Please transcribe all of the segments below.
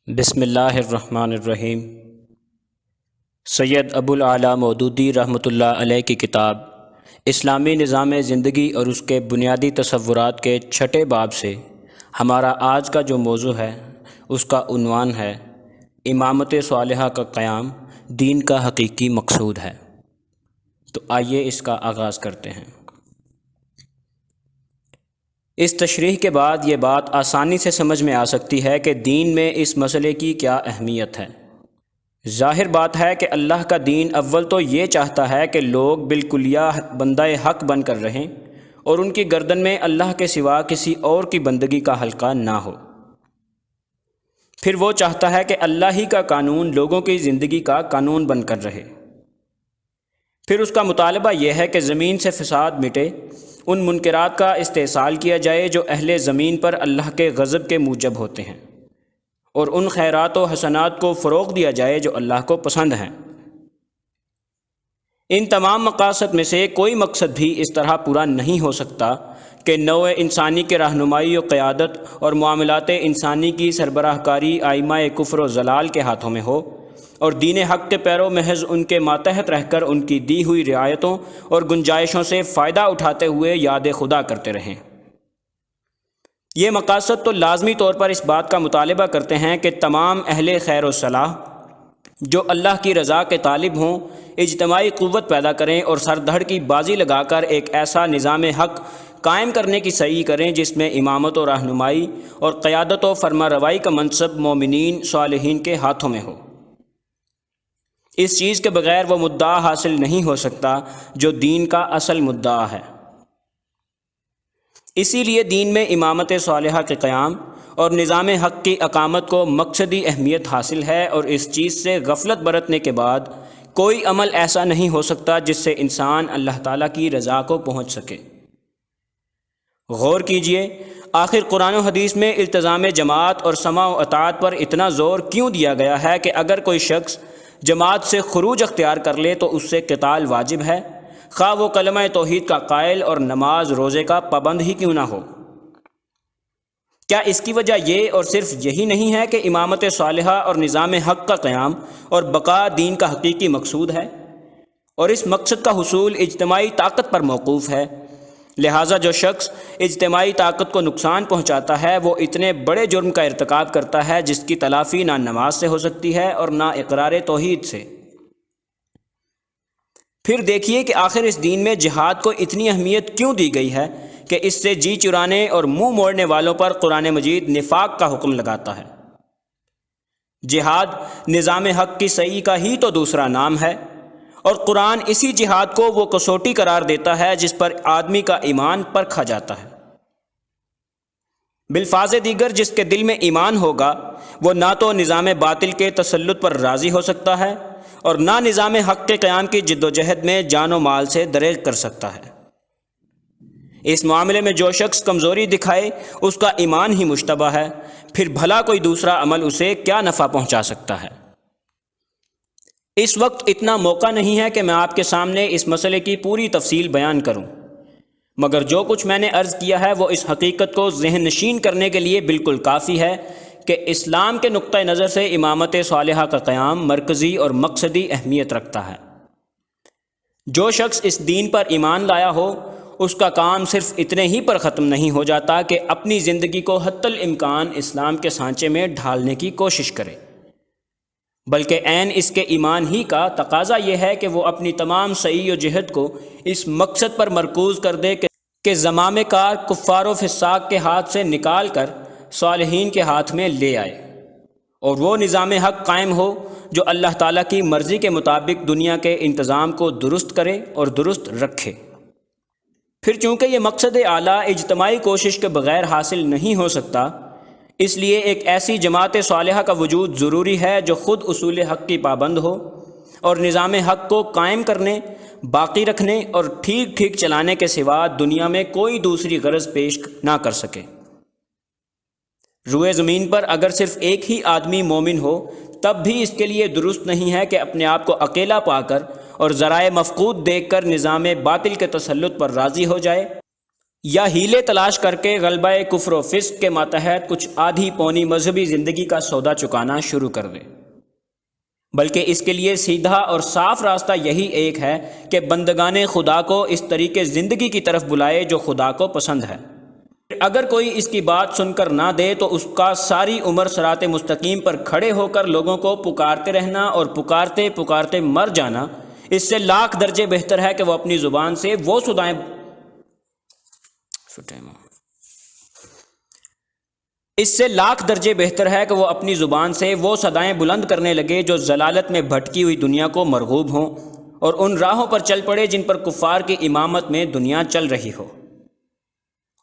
بسم اللہ الرحمن الرحیم۔ سید ابو العلا مودودی رحمۃ اللہ علیہ کی کتاب اسلامی نظام زندگی اور اس کے بنیادی تصورات کے چھٹے باب سے ہمارا آج کا جو موضوع ہے اس کا عنوان ہے امامت صالحہ کا قیام دین کا حقیقی مقصود ہے۔ تو آئیے اس کا آغاز کرتے ہیں۔ اس تشریح کے بعد یہ بات آسانی سے سمجھ میں آ سکتی ہے کہ دین میں اس مسئلے کی کیا اہمیت ہے۔ ظاہر بات ہے کہ اللہ کا دین اول تو یہ چاہتا ہے کہ لوگ بالکلیہ بندہ حق بن کر رہیں اور ان کی گردن میں اللہ کے سوا کسی اور کی بندگی کا حلقہ نہ ہو۔ پھر وہ چاہتا ہے کہ اللہ ہی کا قانون لوگوں کی زندگی کا قانون بن کر رہے۔ پھر اس کا مطالبہ یہ ہے کہ زمین سے فساد مٹے، ان منکرات کا استحصال کیا جائے جو اہل زمین پر اللہ کے غضب کے موجب ہوتے ہیں، اور ان خیرات و حسنات کو فروغ دیا جائے جو اللہ کو پسند ہیں۔ ان تمام مقاصد میں سے کوئی مقصد بھی اس طرح پورا نہیں ہو سکتا کہ نوع انسانی کے رہنمائی و قیادت اور معاملات انسانی کی سربراہ کاری ائمہ کفر و ضلال کے ہاتھوں میں ہو، اور دین حق کے پیرو محض ان کے ماتحت رہ کر ان کی دی ہوئی رعایتوں اور گنجائشوں سے فائدہ اٹھاتے ہوئے یاد خدا کرتے رہیں۔ یہ مقاصد تو لازمی طور پر اس بات کا مطالبہ کرتے ہیں کہ تمام اہل خیر و صلاح جو اللہ کی رضا کے طالب ہوں اجتماعی قوت پیدا کریں اور سر دھڑ کی بازی لگا کر ایک ایسا نظام حق قائم کرنے کی سعی کریں جس میں امامت و رہنمائی اور قیادت و فرما روائی کا منصب مومنین صالحین کے ہاتھوں میں ہو۔ اس چیز کے بغیر وہ مدعا حاصل نہیں ہو سکتا جو دین کا اصل مدعا ہے۔ اسی لیے دین میں امامت صالحہ کے قیام اور نظام حق کی اقامت کو مقصدی اہمیت حاصل ہے، اور اس چیز سے غفلت برتنے کے بعد کوئی عمل ایسا نہیں ہو سکتا جس سے انسان اللہ تعالیٰ کی رضا کو پہنچ سکے۔ غور کیجئے، آخر قرآن و حدیث میں التزام جماعت اور سماع و اطاعت پر اتنا زور کیوں دیا گیا ہے کہ اگر کوئی شخص جماعت سے خروج اختیار کر لے تو اس سے قتال واجب ہے، خواہ وہ کلمہ توحید کا قائل اور نماز روزے کا پابند ہی کیوں نہ ہو؟ کیا اس کی وجہ یہ اور صرف یہی نہیں ہے کہ امامت صالحہ اور نظام حق کا قیام اور بقا دین کا حقیقی مقصود ہے، اور اس مقصد کا حصول اجتماعی طاقت پر موقوف ہے؟ لہٰذا جو شخص اجتماعی طاقت کو نقصان پہنچاتا ہے وہ اتنے بڑے جرم کا ارتکاب کرتا ہے جس کی تلافی نہ نماز سے ہو سکتی ہے اور نہ اقرار توحید سے۔ پھر دیکھیے کہ آخر اس دین میں جہاد کو اتنی اہمیت کیوں دی گئی ہے کہ اس سے جی چرانے اور منہ موڑنے والوں پر قرآن مجید نفاق کا حکم لگاتا ہے۔ جہاد نظام حق کی صحیح کا ہی تو دوسرا نام ہے، اور قرآن اسی جہاد کو وہ کسوٹی قرار دیتا ہے جس پر آدمی کا ایمان پرکھا جاتا ہے۔ بالفاظ دیگر جس کے دل میں ایمان ہوگا وہ نہ تو نظام باطل کے تسلط پر راضی ہو سکتا ہے اور نہ نظام حق کے قیام کی جد و جہد میں جان و مال سے دریغ کر سکتا ہے۔ اس معاملے میں جو شخص کمزوری دکھائے اس کا ایمان ہی مشتبہ ہے، پھر بھلا کوئی دوسرا عمل اسے کیا نفع پہنچا سکتا ہے؟ اس وقت اتنا موقع نہیں ہے کہ میں آپ کے سامنے اس مسئلے کی پوری تفصیل بیان کروں، مگر جو کچھ میں نے عرض کیا ہے وہ اس حقیقت کو ذہن نشین کرنے کے لیے بالکل کافی ہے کہ اسلام کے نقطہ نظر سے امامت صالحہ کا قیام مرکزی اور مقصدی اہمیت رکھتا ہے۔ جو شخص اس دین پر ایمان لایا ہو اس کا کام صرف اتنے ہی پر ختم نہیں ہو جاتا کہ اپنی زندگی کو حتی الامکان اسلام کے سانچے میں ڈھالنے کی کوشش کرے، بلکہ عین اس کے ایمان ہی کا تقاضا یہ ہے کہ وہ اپنی تمام سعی و جہد کو اس مقصد پر مرکوز کر دے کہ زمام کار کفار و فساق کے ہاتھ سے نکال کر صالحین کے ہاتھ میں لے آئے، اور وہ نظام حق قائم ہو جو اللہ تعالیٰ کی مرضی کے مطابق دنیا کے انتظام کو درست کرے اور درست رکھے۔ پھر چونکہ یہ مقصد اعلیٰ اجتماعی کوشش کے بغیر حاصل نہیں ہو سکتا، اس لیے ایک ایسی جماعت صالحہ کا وجود ضروری ہے جو خود اصول حق کی پابند ہو اور نظام حق کو قائم کرنے، باقی رکھنے اور ٹھیک ٹھیک چلانے کے سوا دنیا میں کوئی دوسری غرض پیش نہ کر سکے۔ روئے زمین پر اگر صرف ایک ہی آدمی مومن ہو تب بھی اس کے لیے درست نہیں ہے کہ اپنے آپ کو اکیلا پا کر اور ذرائع مفقود دیکھ کر نظام باطل کے تسلط پر راضی ہو جائے یا ہیلے تلاش کر کے غلبہ کفر و فسق کے ماتحت کچھ آدھی پونی مذہبی زندگی کا سودا چکانا شروع کر دے، بلکہ اس کے لیے سیدھا اور صاف راستہ یہی ایک ہے کہ بندگان خدا کو اس طریقے زندگی کی طرف بلائے جو خدا کو پسند ہے۔ اگر کوئی اس کی بات سن کر نہ دے تو اس کا ساری عمر صراط مستقیم پر کھڑے ہو کر لوگوں کو پکارتے رہنا اور پکارتے پکارتے مر جانا اس سے لاکھ درجے بہتر ہے کہ وہ اپنی زبان سے وہ صدائیں بلند کرنے لگے جو ضلالت میں بھٹکی ہوئی دنیا کو مرغوب ہوں، اور ان راہوں پر چل پڑے جن پر کفار کی امامت میں دنیا چل رہی ہو۔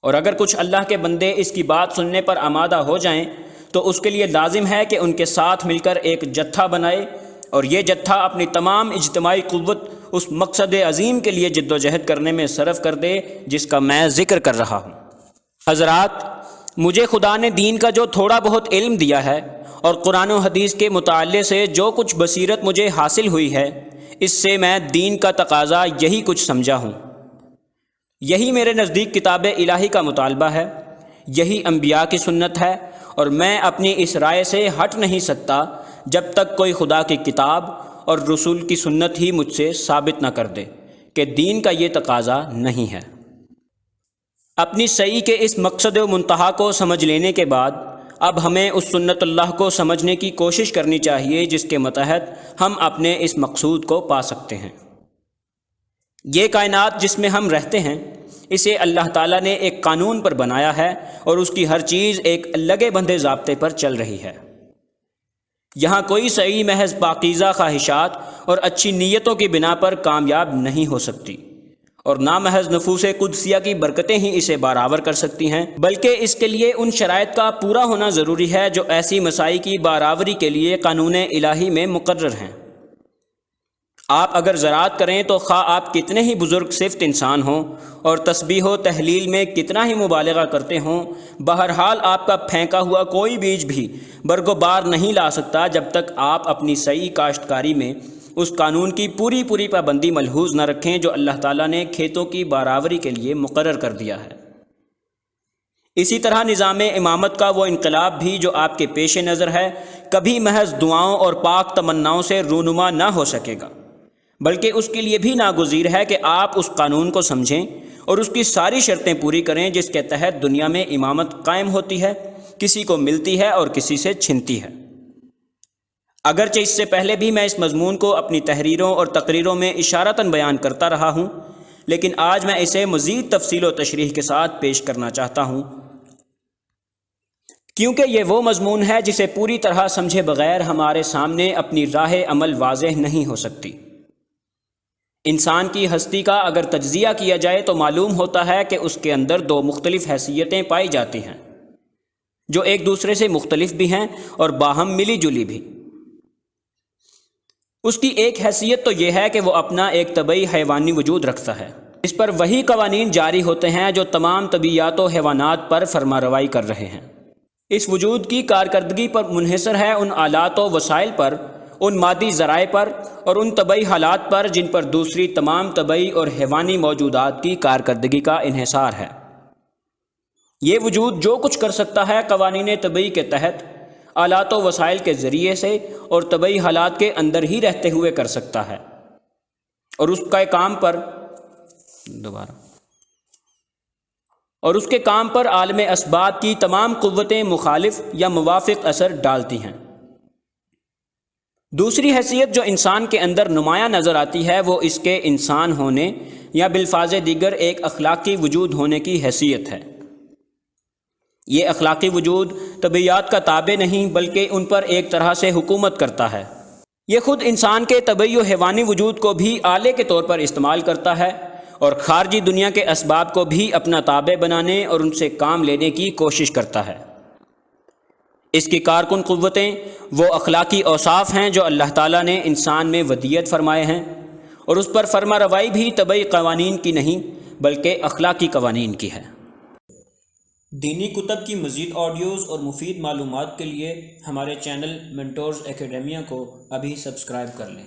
اور اگر کچھ اللہ کے بندے اس کی بات سننے پر آمادہ ہو جائیں تو اس کے لیے لازم ہے کہ ان کے ساتھ مل کر ایک جتھا بنائے، اور یہ جتھا اپنی تمام اجتماعی قوت اس مقصد عظیم کے لیے جد و جہد کرنے میں صرف کر دے جس کا میں ذکر کر رہا ہوں۔ حضرات، مجھے خدا نے دین کا جو تھوڑا بہت علم دیا ہے اور قرآن و حدیث کے مطالعے سے جو کچھ بصیرت مجھے حاصل ہوئی ہے، اس سے میں دین کا تقاضا یہی کچھ سمجھا ہوں۔ یہی میرے نزدیک کتاب الہی کا مطالبہ ہے، یہی انبیاء کی سنت ہے، اور میں اپنی اس رائے سے ہٹ نہیں سکتا جب تک کوئی خدا کی کتاب اور رسول کی سنت ہی مجھ سے ثابت نہ کر دے کہ دین کا یہ تقاضا نہیں ہے۔ اپنی صحیح کے اس مقصد و منتہا کو سمجھ لینے کے بعد اب ہمیں اس سنت اللہ کو سمجھنے کی کوشش کرنی چاہیے جس کے متحد ہم اپنے اس مقصود کو پا سکتے ہیں۔ یہ کائنات جس میں ہم رہتے ہیں، اسے اللہ تعالیٰ نے ایک قانون پر بنایا ہے اور اس کی ہر چیز ایک لگے بندھے ضابطے پر چل رہی ہے۔ یہاں کوئی صحیح محض پاکیزہ خواہشات اور اچھی نیتوں کی بنا پر کامیاب نہیں ہو سکتی، اور نہ محض نفوس قدسیہ کی برکتیں ہی اسے بارآور کر سکتی ہیں، بلکہ اس کے لیے ان شرائط کا پورا ہونا ضروری ہے جو ایسی مسائی کی بارآوری کے لیے قانون الہی میں مقرر ہیں۔ آپ اگر زراعت کریں تو خواہ آپ کتنے ہی بزرگ صفت انسان ہوں اور تسبیح و تحلیل میں کتنا ہی مبالغہ کرتے ہوں، بہرحال آپ کا پھینکا ہوا کوئی بیج بھی برگ و بار نہیں لا سکتا جب تک آپ اپنی صحیح کاشتکاری میں اس قانون کی پوری پابندی ملحوظ نہ رکھیں جو اللہ تعالیٰ نے کھیتوں کی بارآوری کے لیے مقرر کر دیا ہے۔ اسی طرح نظام امامت کا وہ انقلاب بھی جو آپ کے پیش نظر ہے کبھی محض دعاؤں اور پاک تمناؤں سے رونما نہ ہو سکے گا، بلکہ اس کے لیے بھی ناگزیر ہے کہ آپ اس قانون کو سمجھیں اور اس کی ساری شرطیں پوری کریں جس کے تحت دنیا میں امامت قائم ہوتی ہے، کسی کو ملتی ہے اور کسی سے چھنتی ہے۔ اگرچہ اس سے پہلے بھی میں اس مضمون کو اپنی تحریروں اور تقریروں میں اشارتاً بیان کرتا رہا ہوں، لیکن آج میں اسے مزید تفصیل و تشریح کے ساتھ پیش کرنا چاہتا ہوں، کیونکہ یہ وہ مضمون ہے جسے پوری طرح سمجھے بغیر ہمارے سامنے اپنی راہ عمل واضح نہیں ہو سکتی۔ انسان کی ہستی کا اگر تجزیہ کیا جائے تو معلوم ہوتا ہے کہ اس کے اندر دو مختلف حیثیتیں پائی جاتی ہیں جو ایک دوسرے سے مختلف بھی ہیں اور باہم ملی جلی بھی۔ اس کی ایک حیثیت تو یہ ہے کہ وہ اپنا ایک طبعی حیوانی وجود رکھتا ہے، اس پر وہی قوانین جاری ہوتے ہیں جو تمام طبیعیات و حیوانات پر فرما روائی کر رہے ہیں۔ اس وجود کی کارکردگی پر منحصر ہے ان آلات و وسائل پر، ان مادی ذرائع پر اور ان طبعی حالات پر جن پر دوسری تمام طبعی اور حیوانی موجودات کی کارکردگی کا انحصار ہے۔ یہ وجود جو کچھ کر سکتا ہے قوانین طبعی کے تحت آلات و وسائل کے ذریعے سے اور طبعی حالات کے اندر ہی رہتے ہوئے کر سکتا ہے، اور اس کے کام پر عالم اسباب کی تمام قوتیں مخالف یا موافق اثر ڈالتی ہیں۔ دوسری حیثیت جو انسان کے اندر نمایاں نظر آتی ہے وہ اس کے انسان ہونے یا بالفاظ دیگر ایک اخلاقی وجود ہونے کی حیثیت ہے۔ یہ اخلاقی وجود طبیعیات کا تابع نہیں بلکہ ان پر ایک طرح سے حکومت کرتا ہے۔ یہ خود انسان کے طبعی و حیوانی وجود کو بھی آلے کے طور پر استعمال کرتا ہے اور خارجی دنیا کے اسباب کو بھی اپنا تابع بنانے اور ان سے کام لینے کی کوشش کرتا ہے۔ اس کی کارکن قوتیں وہ اخلاقی اوصاف ہیں جو اللہ تعالیٰ نے انسان میں ودیت فرمائے ہیں، اور اس پر فرما روائی بھی طبعی قوانین کی نہیں بلکہ اخلاقی قوانین کی ہے۔ دینی کتب کی مزید آڈیوز اور مفید معلومات کے لیے ہمارے چینل مینٹورز اکیڈیمیا کو ابھی سبسکرائب کر لیں۔